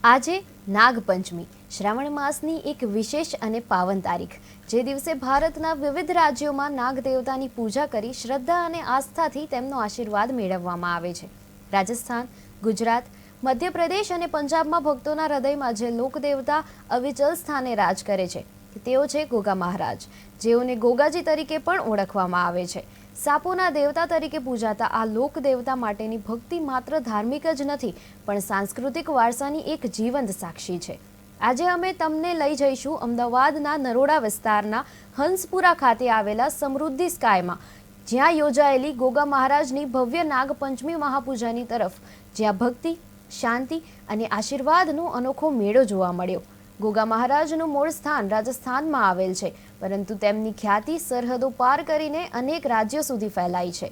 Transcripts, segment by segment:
આજે નાગપંચમી શ્રાવણ માસની એક વિશેષ અને પાવન તારીખ, જે દિવસે ભારતના વિવિધ રાજ્યોમાં નાગ દેવતાની પૂજા કરી શ્રદ્ધા અને આસ્થાથી તેમનો આશીર્વાદ મેળવવામાં આવે છે. રાજસ્થાન, ગુજરાત, મધ્યપ્રદેશ અને પંજાબમાં ભક્તોના હૃદયમાં જે લોકદેવતા અવિચલ સ્થાને રાજ કરે છે તેઓ છે ગોગા મહારાજ, જેઓને ગોગાજી તરીકે પણ ઓળખવામાં આવે છે. સાપોના દેવતા તરીકે પૂજાતા આ લોક દેવતા માટેની ભક્તિ માત્ર ધાર્મિક જ નથી, પણ સાંસ્કૃતિક વારસાની એક જીવંત સાક્ષી છે. આજે અમે તમને લઈ જઈશું અમદાવાદના નરોડા વિસ્તારના હંસપુરા ખાતે આવેલા સમૃદ્ધિ સ્કાયમાં, જ્યાં યોજાયેલી ગોગા મહારાજની ભવ્ય નાગપંચમી મહાપૂજાની તરફ, જ્યાં ભક્તિ, શાંતિ અને આશીર્વાદનો અનોખો મેળો જોવા મળ્યો. ગોગા મહારાજનું મૂળ સ્થાન રાજસ્થાનમાં આવેલ છે, પરંતુ તેમની ખ્યાતિ સરહદો પાર કરીને અનેક રાજ્યો સુધી ફેલાઈ છે.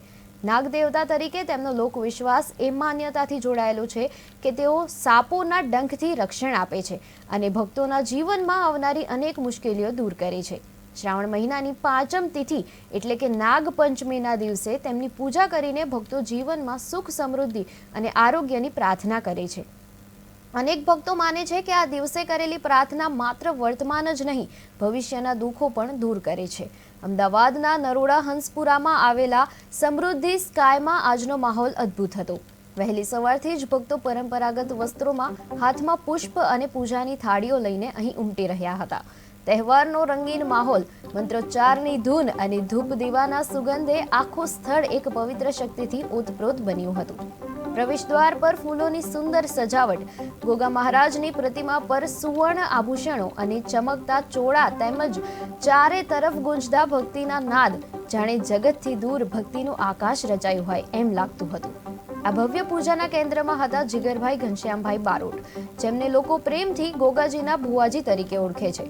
નાગદેવતા તરીકે તેમનો લોકવિશ્વાસ એ માન્યતાથી જોડાયેલો છે કે તેઓ સાપોના ડંખથી રક્ષણ આપે છે અને ભક્તોના જીવનમાં આવનારી અનેક મુશ્કેલીઓ દૂર કરે છે. શ્રાવણ મહિનાની 5મ તિથિ એટલે કે નાગપંચમીના દિવસે તેમની પૂજા કરીને ભક્તો જીવનમાં સુખ, સમૃદ્ધિ અને આરોગ્યની પ્રાર્થના કરે છે. અનેક ભક્તો માને છે કે આ દિવસે કરેલી પ્રાર્થના માત્ર વર્તમાન જ નહીં, ભવિષ્યના દુઃખો પણ દૂર કરે છે. અમદાવાદના નરોડા હંસપુરામાં આવેલા સમૃદ્ધિ સ્કાયમાં આજનો માહોલ અદ્ભુત હતો. વહેલી સવારથી જ ભક્તો પરંપરાગત વસ્ત્રોમાં, હાથમાં પુષ્પ અને પૂજાની થાળીઓ લઈને અહીં ઉમટી રહ્યા હતા. તહેવારનો રંગીન માહોલ, મંત્રોચ્ચારની ધૂન અને ધૂપ દીવાના સુગંધે આખું સ્થળ એક પવિત્ર શક્તિથી ઓતપ્રોત બન્યું હતું. પ્રવેશદ્વાર પર ફૂલોની સુંદર સજાવટ, ગોગા મહારાજની પ્રતિમા પર સુવર્ણ આભૂષણો અને ચમકતા ચોળા તેમજ ચારે તરફ ગુંજતા ભક્તિના નાદ, જાણે જગતથી દૂર ભક્તિનું આકાશ રચાયું હોય એમ લાગતું હતું. આ ભવ્ય પૂજાના કેન્દ્રમાં હતા જીગરભાઈ ઘનશ્યામભાઈ બારોટ, જેમને લોકો પ્રેમથી ગોગાજીના ભુવાજી તરીકે ઓળખે છે.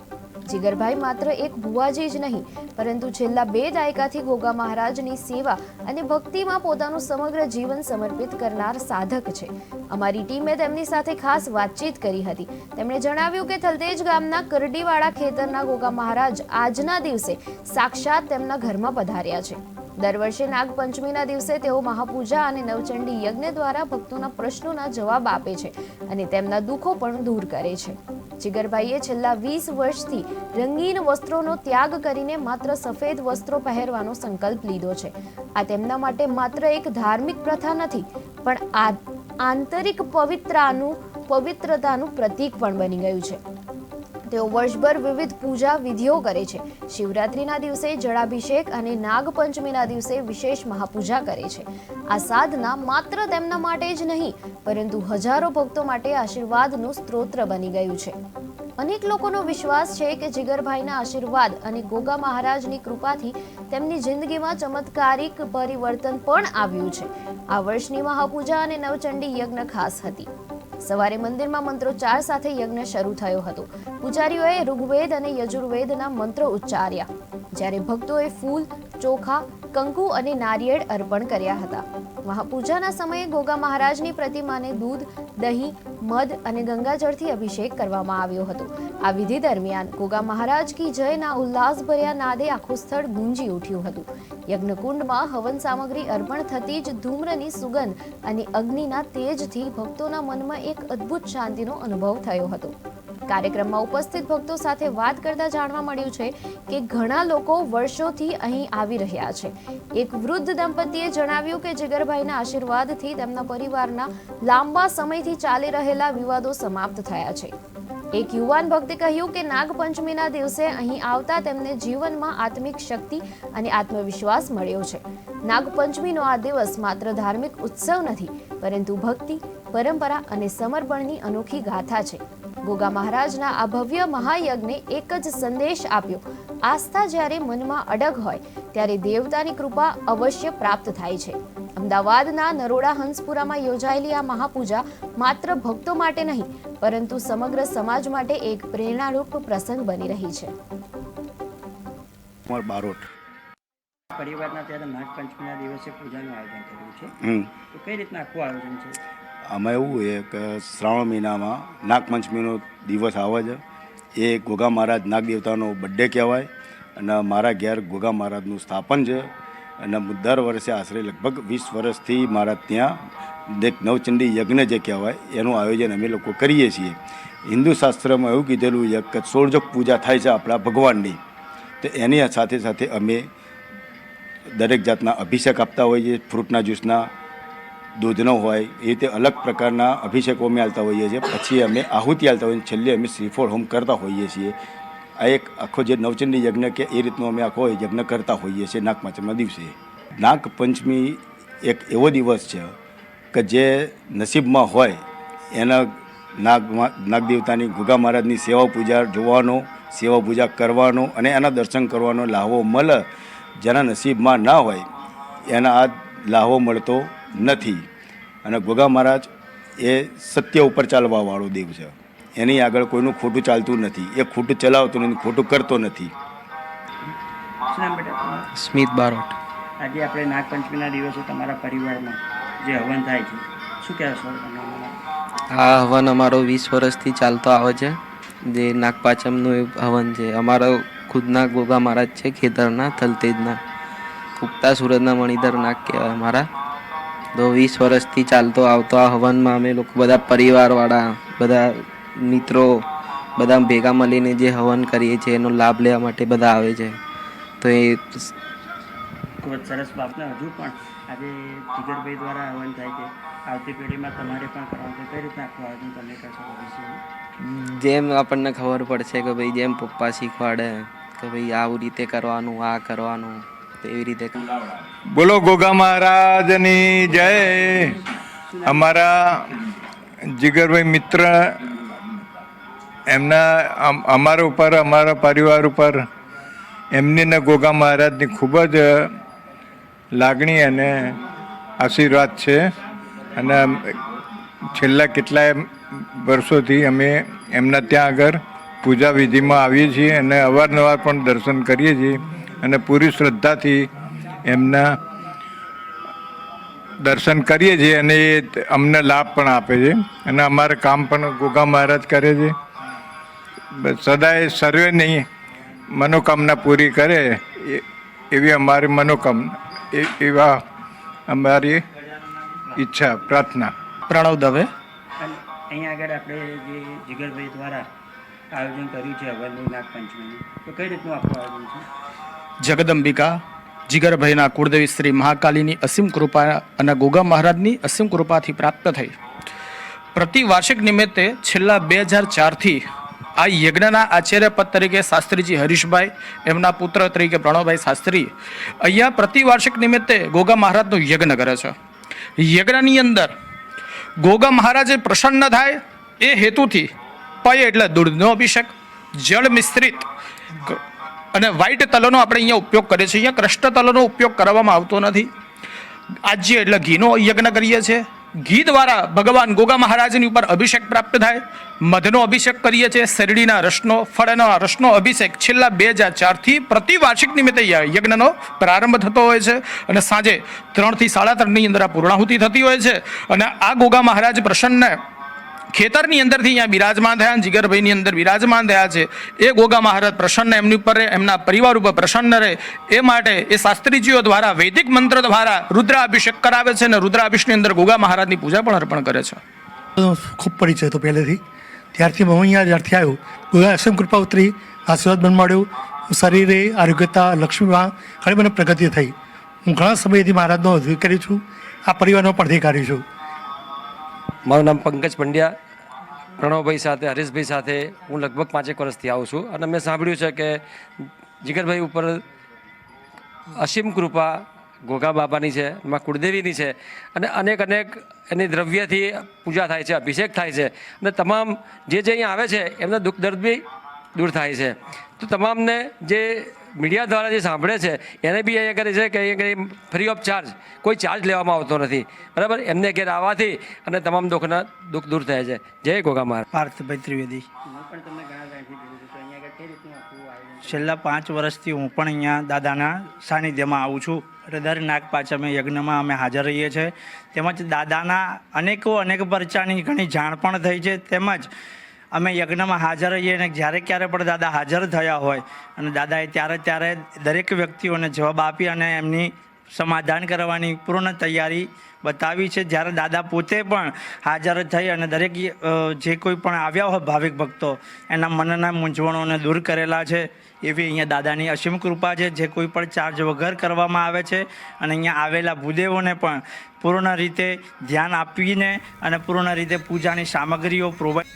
જીગરભાઈ માત્ર એક ભુવાજી જ નહીં, પરંતુ છેલ્લા 2 દાયકાથી ગોગા મહારાજની સેવા અને ભક્તિમાં પોતાનું સમગ્ર જીવન સમર્પિત કરનાર સાધક છે. અમારી ટીમે તેમની સાથે ખાસ વાતચીત કરી હતી. તેમણે જણાવ્યું કે થલતેજ ગામના કરડીવાળા ખેતરના ગોગા મહારાજ આજના દિવસે સાક્ષાત તેમના ઘરમાં પધાર્યા છે. દર વર્ષે નાગપંચમીના દિવસે તેઓ મહાપૂજા અને નવચંડી યજ્ઞ દ્વારા ભક્તોના પ્રશ્નોના જવાબ આપે છે અને તેમના દુઃખો પણ દૂર કરે છે. જીગરભાઈએ છેલ્લા 20 વર્ષથી રંગીન વસ્ત્રોનો ત્યાગ કરીને માત્ર સફેદ વસ્ત્રો પહેરવાનો સંકલ્પ લીધો છે. આ તેમના માટે માત્ર એક ધાર્મિક પ્રથા નથી, પણ આંતરિક પવિત્રતાનું પ્રતીક પણ બની ગયું છે. તેઓ વર્ષભર વિવિધ પૂજા વિધિઓ કરે છે. શિવરાત્રિના દિવસે જળાભિષેક અને નાગપંચમીના દિવસે વિશેષ મહાપૂજા કરે છે. આ સાધના માત્ર તેમના માટે જ નહીં, પરંતુ હજારો ભક્તો માટે આશીર્વાદનું સ્ત્રોત બની ગયું છે. અનેક લોકોનો વિશ્વાસ છે કે જીગરભાઈના આશીર્વાદ અને ગોગા મહારાજની કૃપાથી તેમની જિંદગીમાં ચમત્કારિક પરિવર્તન પણ આવ્યું છે. આ વર્ષની મહાપૂજા અને નવચંડી યજ્ઞ ખાસ હતી. સવારે મંદિરમાં મંત્રોચ્ચાર સાથે યજ્ઞ શરૂ થયો હતો. પૂજારીઓએ ઋગ્વેદ અને યજુર્વેદના મંત્રો ઉચ્ચાર્યા, જ્યારે ભક્તોએ ફૂલ, ચોખા, કંકુ અને નારિયેળ અર્પણ કર્યા હતા. મહાપૂજાના સમયે ગોગા મહારાજની પ્રતિમાને દૂધ, દહીં, મધ અને ગંગાજળથી અભિષેક કરવામાં આવ્યો હતો. આ વિધિ દરમિયાન ગોગા મહારાજ કી જયના ઉલ્લાસભર્યા નાદે આખું સ્થળ ગુંજી ઉઠ્યું હતું. યજ્ઞકુંડમાં હવન સામગ્રી અર્પણ થતી જ ધૂમ્રની સુગંધ અને અગ્નિના તેજથી ભક્તોના મનમાં એક અદ્ભુત શાંતિનો અનુભવ થયો હતો. કાર્યક્રમમાં ઉપસ્થિત ભક્તો સાથે વાત કરતા જાણવા મળ્યું છે કે ઘણા લોકો વર્ષોથી અહીં આવી રહ્યા છે. એક વૃદ્ધ દંપતીએ જણાવ્યું કે જીગરભાઈના આશીર્વાદથી તેમના પરિવારના લાંબા સમયથી ચાલી રહેલા વિવાદો સમાપ્ત થયા છે. એક યુવાન ભક્તે કહ્યું કે નાગપંચમીના દિવસે અહીં આવતા તેમને જીવનમાં આત્મિક શક્તિ અને આત્મવિશ્વાસ મળ્યો છે. નાગપંચમીનો આ દિવસ માત્ર ધાર્મિક ઉત્સવ નથી, પરંતુ ભક્તિ, પરંપરા અને સમર્પણની અનોખી ગાથા છે. ગોગા મહારાજના આ ભવ્ય મહાયજ્ઞે એક જ સંદેશ આપ્યો: આસ્થા જ્યારે મનમાં અડગ હોય ત્યારે દેવતાની કૃપા અવશ્ય પ્રાપ્ત થાય છે. અમદાવાદના નરોડા હંસપુરામાં યોજાયેલી આ મહાપૂજા માત્ર ભક્તો માટે નહીં, પરંતુ સમગ્ર સમાજ માટે એક પ્રેરણારૂપ પ્રસંગ બની રહી છે. બારોટ પરિવારના ત્યારે નાગપંચમીના દિવસે પૂજાનું આયોજન કર્યું છે, તો કઈ રીતના આખું આયોજન છે? આમાં એવું છે કે શ્રાવણ મહિનામાં નાગપંચમીનો દિવસ આવે છે. એ ગોગા મહારાજ નાગદેવતાનો બર્થડે કહેવાય અને મારા ઘેર ગોગા મહારાજનું સ્થાપન છે. અને દર વર્ષે આશરે લગભગ 20 વર્ષથી મારા ત્યાં એક નવચંડી યજ્ઞ જે કહેવાય એનું આયોજન અમે લોકો કરીએ છીએ. હિન્દુ શાસ્ત્રમાં એવું કીધેલું છે કે 16 પૂજા થાય છે આપણા ભગવાનની, તો એની સાથે સાથે અમે દરેક જાતના અભિષેક આપતા હોઈએ છીએ. ફ્રૂટના જ્યુસના, દૂધનો હોય, એ રીતે અલગ પ્રકારના અભિષેકો અમે આલતા હોઈએ છીએ. પછી અમે આહુતિ આલતા હોઈએ, છેલ્લે અમે શ્રીફળ હોમ કરતા હોઈએ છીએ. આ એક આખો જે નવચંડી યજ્ઞ કે એ રીતનો અમે આખો યજ્ઞ કરતા હોઈએ છીએ નાગપાંચમના દિવસે. નાગપંચમી એક એવો દિવસ છે કે જે નસીબમાં હોય એના નાગદેવતાની ગોગા મહારાજની સેવા પૂજા જોવાનો, સેવા પૂજા કરવાનો અને એના દર્શન કરવાનો લાહવો મળે. જેના નસીબમાં ના હોય એના આ લાહવો મળતો નથી. અને ગોગા મહારાજ એ સત્ય ઉપર ચાલવાવાળો દેવ છે. એની આગળ કોઈનું ખોટું ચાલતું નથી. એ ખોટું ચલાવતો નથી, ખોટું કરતો નથી. શું નામ બેટા તમારું? સ્મિત બારોટ. આજે આપણે નાગપંચમીના દિવસે તમારા પરિવારમાં જે હવન થાય છે, શું કહેશો તમે આમાં? આ હવન અમારો 20 વર્ષથી ચાલતો આવે છે. જે નાગપાંચમનું હવન છે અમારો ખુદના ગોગા મહારાજ છે, ખેતરના થલતેજના ઉગતા સુરતના મણિધર નાગ કહેવાય અમારા. તો 20 વર્ષથી ચાલતો આવતો આ હવનમાં અમે લોકો બધા પરિવારવાળા, બધા મિત્રો બધા ભેગા મળીને જે હવન કરીએ છીએ એનો લાભ લેવા માટે બધા આવે છે. તો એ ખૂબ જ સરસ બાબને હજુ પણ આજે જીગરભાઈ દ્વારા હવન થાય છે. આવતી પેઢીમાં તમારે પણ કરવાનું છે. કઈ રીતના આખું આયોજન તમે કરશો ભવિષ્યમાં? જેમ આપણને ખબર પડશે કે ભાઈ જેમ પપ્પા શીખવાડે કે ભાઈ આવું રીતે કરવાનું, આ કરવાનું, તો એવી રીતે. બોલો ગોગા મહારાજની જય. અમારા જીગરભાઈ મિત્ર એમના અમારા ઉપર, અમારા પરિવાર ઉપર એમની ને ગોગા મહારાજની ખૂબ જ લાગણી અને આશીર્વાદ છે. અને છેલ્લા કેટલાય વર્ષોથી અમે એમના ત્યાં આગળ પૂજા વિધિમાં આવીએ છીએ અને અવારનવાર પણ દર્શન કરીએ છીએ અને પૂરી શ્રદ્ધાથી એમના દર્શન કરીએ છીએ અને એ અમને લાભ પણ આપે છે. અને અમારે કામ પણ ગોગા મહારાજ કરે છે. સદાય સર્વેની મનોકામના પૂરી કરે એવી અમારી મનોકામના, એવા અમારી ઈચ્છા, પ્રાર્થના. પ્રણવ દવે. અને અહીંયા આગળ આપણે જે જીગરભાઈ દ્વારા આયોજન કર્યું છે હવનનું નાગપંચમીનું, તો કઈ રીતનું આખું આયોજન છે? જગદંબિકા જીગરભાઈના કુળદેવી શ્રી મહાકાલીની અસીમ કૃપા અને ગોગા મહારાજની અસીમ કૃપાથી પ્રાપ્ત થઈ. પ્રતિ વાર્ષિક નિમિત્તે છેલ્લા 2004થી આ યજ્ઞના આચાર્ય પદ તરીકે શાસ્ત્રીજી હરીશભાઈ, એમના પુત્ર તરીકે પ્રણવભાઈ શાસ્ત્રી અહીંયા પ્રતિ વાર્ષિક નિમિત્તે ગોગા મહારાજનું યજ્ઞ કરે છે. યજ્ઞની અંદર ગોગા મહારાજે પ્રસન્ન થાય એ હેતુથી પય એટલે દૂધનો અભિષેક, જળ મિશ્રિત અને વ્હાઇટ તલનો આપણે અહીંયા ઉપયોગ કરીએ છીએ. અહીંયા કૃષ્ણ તલનો ઉપયોગ કરવામાં આવતો નથી. આજ્ય એટલે ઘીનો યજ્ઞ કરીએ છીએ. ઘી દ્વારા ભગવાન ગોગા મહારાજની ઉપર અભિષેક પ્રાપ્ત થાય. મધનો અભિષેક કરીએ છીએ. શેરડીના રસનો, ફળના રસનો અભિષેક છેલ્લા 2004થી પ્રતિ વાર્ષિક નિમિત્તે યજ્ઞનો પ્રારંભ થતો હોય છે. અને સાંજે 3 થી 3:30ની અંદર આ પૂર્ણાહુતિ થતી હોય છે. અને આ ગોગા મહારાજ પ્રસન્ન ખેતરની અંદરથી અહીંયા બિરાજમાન થયા, જીગરભાઈની અંદર બિરાજમાન થયા છે. એ ગોગા મહારાજ પ્રસન્ન એમની ઉપર, એમના પરિવાર ઉપર પ્રસન્ન રહે એ માટે એ શાસ્ત્રીજીઓ દ્વારા વૈદિક મંત્ર દ્વારા રુદ્રાભિષેક કરાવે છે અને રુદ્રાભિષેકની અંદર ગોગા મહારાજની પૂજા પણ અર્પણ કરે છે. ખૂબ પરિચય હતો પહેલેથી. ત્યારથી હું અહીંયા જ્યારથી આવ્યો, ગોગા અસીમ કૃપા ઉતરી, આશીર્વાદ બન મળ્યો. શરીરે આરોગ્યતા, લક્ષ્મીમાં ઘણી મને પ્રગતિ થઈ. હું ઘણા સમયથી મહારાજનો અધિકારી છું. આ પરિવારનો પણ અધિકારી છું. મારું નામ પંકજ પંડ્યા. પ્રણવભાઈ સાથે, હરીશભાઈ સાથે હું લગભગ 5 વર્ષથી આવું છું. અને મેં સાંભળ્યું છે કે જીગરભાઈ ઉપર અસીમ કૃપા ગોગા બાબાની છે, એમાં કુળદેવીની છે. અને અનેક એની દ્રવ્યથી પૂજા થાય છે, અભિષેક થાય છે. અને તમામ જે અહીંયા આવે છે એમના દુઃખ દર્દ બી દૂર થાય છે. તો તમામને જે મીડિયા દ્વારા જે સાંભળે છે એને બી અહીંયા કરે છે કે અહીંયા ફ્રી ઓફ ચાર્જ, કોઈ ચાર્જ લેવામાં આવતો નથી. બરાબર, એમને ઘેર આવવાથી અને તમામ દુઃખ દૂર થાય છે. જય ગોગા મહારાજ. પાર્થભાઈ ત્રિવેદી. હું પણ તમને ઘણા ટાઈમથી જોઉં છું, તો અહીંયા આગળ કઈ રીતનું આખું આયોજન? છેલ્લા 5 વર્ષથી હું પણ અહીંયા દાદાના સાનિધ્યમાં આવું છું. એટલે દર નાગપાંચમે યજ્ઞમાં અમે હાજર રહીએ છીએ. તેમજ દાદાના અનેક પરચાની ઘણી જાણ પણ થઈ છે. તેમજ અમે યજ્ઞમાં હાજર રહીએ અને જ્યારે ક્યારે પણ દાદા હાજર થયા હોય અને દાદાએ ત્યારે દરેક વ્યક્તિઓને જવાબ આપી અને એમની સમાધાન કરવાની પૂર્ણ તૈયારી બતાવી છે. જ્યારે દાદા પોતે પણ હાજર થઈ અને દરેક જે કોઈ પણ આવ્યા હોય ભાવિક ભક્તો એના મનના મૂંઝવણોને દૂર કરેલા છે. એવી અહીંયા દાદાની અસીમ કૃપા છે, જે કોઈ પણ ચાર્જ વગર કરવામાં આવે છે. અને અહીંયા આવેલા ભૂદેવોને પણ પૂર્ણ રીતે ધ્યાન આપીને અને પૂર્ણ રીતે પૂજાની સામગ્રીઓ પ્રોવાઈડ